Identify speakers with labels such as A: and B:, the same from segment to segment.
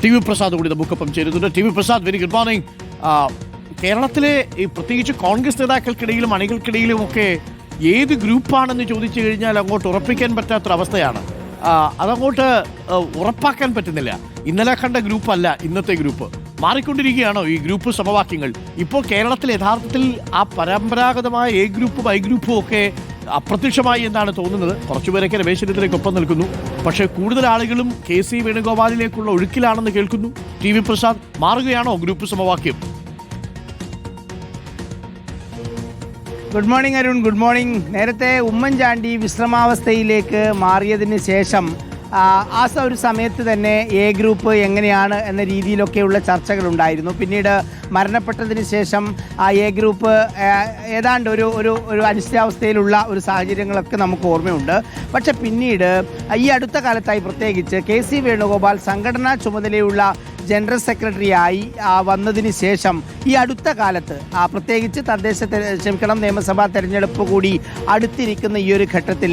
A: T V Prasad കൂടി നമുക്കൊപ്പം ചേരുന്നുണ്ട്. T V Prasad, very good morning. കേരളത്തിലെ പ്രത്യേകിച്ച് കോൺഗ്രസ് നേതാക്കൾക്കിടയിലും അണികൾക്കിടയിലും ഒക്കെ ഏത് ഗ്രൂപ്പാണെന്ന് ചോദിച്ചു കഴിഞ്ഞാൽ അങ്ങോട്ട് ഉറപ്പിക്കാൻ പറ്റാത്തൊരവസ്ഥയാണ്. അതങ്ങോട്ട് ഉറപ്പാക്കാൻ പറ്റുന്നില്ല. ഇന്നലെ കണ്ട ഗ്രൂപ്പല്ല ഇന്നത്തെ ഗ്രൂപ്പ്. മാറിക്കൊണ്ടിരിക്കുകയാണോ ഈ ഗ്രൂപ്പ് സമവാക്യങ്ങൾ? ഇപ്പോൾ കേരളത്തിൽ യഥാർത്ഥത്തിൽ ആ പരമ്പരാഗതമായ എ ഗ്രൂപ്പും ഐ ഗ്രൂപ്പും ഒക്കെ അപ്രത്യക്ഷമായി എന്നാണ് തോന്നുന്നത്. കുറച്ചുപേരൊക്കെ രമേശ് ചെന്നിത്തലയ്ക്കൊപ്പം നിൽക്കുന്നു. പക്ഷേ കൂടുതൽ ആളുകളും KC വേണുഗോപാലിലേക്കുള്ള ഒഴുക്കിലാണെന്ന് കേൾക്കുന്നു. ടി വി പ്രസാദ്, മാറുകയാണോ ഗ്രൂപ്പ് സമവാക്യം?
B: Good morning Arun, good morning. നേരത്തെ ഉമ്മൻചാണ്ടി വിശ്രമാവസ്ഥയിലേക്ക് മാറിയതിന് ശേഷം ആ ഒരു സമയത്ത് തന്നെ എ ഗ്രൂപ്പ് എങ്ങനെയാണ് എന്ന രീതിയിലൊക്കെയുള്ള ചർച്ചകളുണ്ടായിരുന്നു. പിന്നീട് മരണപ്പെട്ടതിന് ശേഷം ആ എ ഗ്രൂപ്പ് ഏതാണ്ട് ഒരു അനിശ്ചിതാവസ്ഥയിലുള്ള ഒരു സാഹചര്യങ്ങളൊക്കെ നമുക്ക് ഓർമ്മയുണ്ട്. പക്ഷെ പിന്നീട് ഈ അടുത്ത കാലത്തായി പ്രത്യേകിച്ച് KC വേണുഗോപാൽ സംഘടനാ ചുമതലയുള്ള ജനറൽ സെക്രട്ടറിയായി വന്നതിന് ശേഷം ഈ അടുത്ത കാലത്ത് പ്രത്യേകിച്ച് നിയമസഭാ തെരഞ്ഞെടുപ്പ് കൂടി അടുത്തിരിക്കുന്ന ഈ ഒരു ഘട്ടത്തിൽ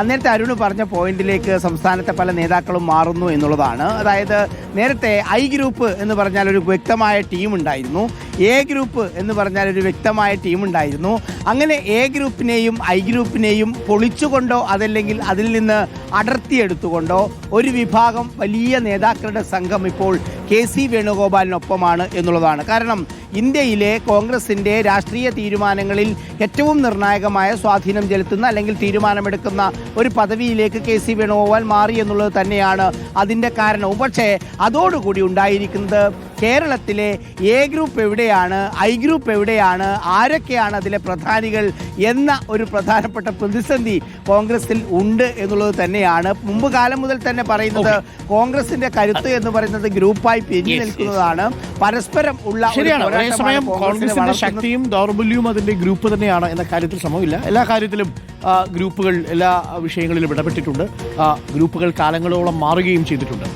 B: നേരത്തെ അരുണ് പറഞ്ഞ പോയിന്റിലേക്ക് സംസ്ഥാനത്തെ പല നേതാക്കളും മാറുന്നു എന്നുള്ളതാണ്. അതായത് നേരത്തെ ഐ ഗ്രൂപ്പ് എന്ന് പറഞ്ഞാൽ ഒരു വ്യക്തമായ ടീമുണ്ടായിരുന്നു, എ ഗ്രൂപ്പ് എന്ന് പറഞ്ഞാൽ ഒരു വ്യക്തമായ ടീമുണ്ടായിരുന്നു. അങ്ങനെ എ ഗ്രൂപ്പിനെയും ഐ ഗ്രൂപ്പിനെയും പൊളിച്ചുകൊണ്ടോ അതല്ലെങ്കിൽ അതിൽ നിന്ന് അടർത്തിയെടുത്തുകൊണ്ടോ ഒരു വിഭാഗം വലിയ നേതാക്കളുടെ സംഘം ഇപ്പോൾ KC വേണുഗോപാലിനൊപ്പമാണ് എന്നുള്ളതാണ്. കാരണം ഇന്ത്യയിലെ കോൺഗ്രസിൻ്റെ രാഷ്ട്രീയ തീരുമാനങ്ങളിൽ ഏറ്റവും നിർണായകമായ സ്വാധീനം ചെലുത്തുന്ന അല്ലെങ്കിൽ തീരുമാനമെടുക്കുന്ന ഒരു പദവിയിലേക്ക് KC വേണുഗോപാൽ മാറി എന്നുള്ളത് തന്നെയാണ് അതിൻ്റെ കാരണവും. പക്ഷേ അതോടുകൂടി ഉണ്ടായിരിക്കുന്നത് കേരളത്തിലെ എ ഗ്രൂപ്പ് എവിടെയാണ്, ഐ ഗ്രൂപ്പ് എവിടെയാണ്, ആരൊക്കെയാണ് അതിലെ പ്രധാനികൾ എന്ന ഒരു പ്രധാനപ്പെട്ട പ്രതിസന്ധി കോൺഗ്രസിൽ ഉണ്ട് എന്നുള്ളത് തന്നെയാണ്. മുമ്പ് കാലം മുതൽ തന്നെ പറയുന്നത് കോൺഗ്രസിന്റെ കരുത്ത് എന്ന് പറയുന്നത് ഗ്രൂപ്പായി പിരിഞ്ഞു നിൽക്കുന്നതാണ്, പരസ്പരം ഉള്ള.
A: അതേസമയം കോൺഗ്രസിന്റെ ശക്തിയും ദൗർബല്യവും അതിന്റെ ഗ്രൂപ്പ് തന്നെയാണ് എന്ന കാര്യത്തിൽ ശ്രമമില്ല. എല്ലാ കാര്യത്തിലും ഗ്രൂപ്പുകൾ എല്ലാ വിഷയങ്ങളിലും ഇടപെട്ടിട്ടുണ്ട്. ഗ്രൂപ്പുകൾ കാലങ്ങളോളം മാറുകയും ചെയ്തിട്ടുണ്ട്.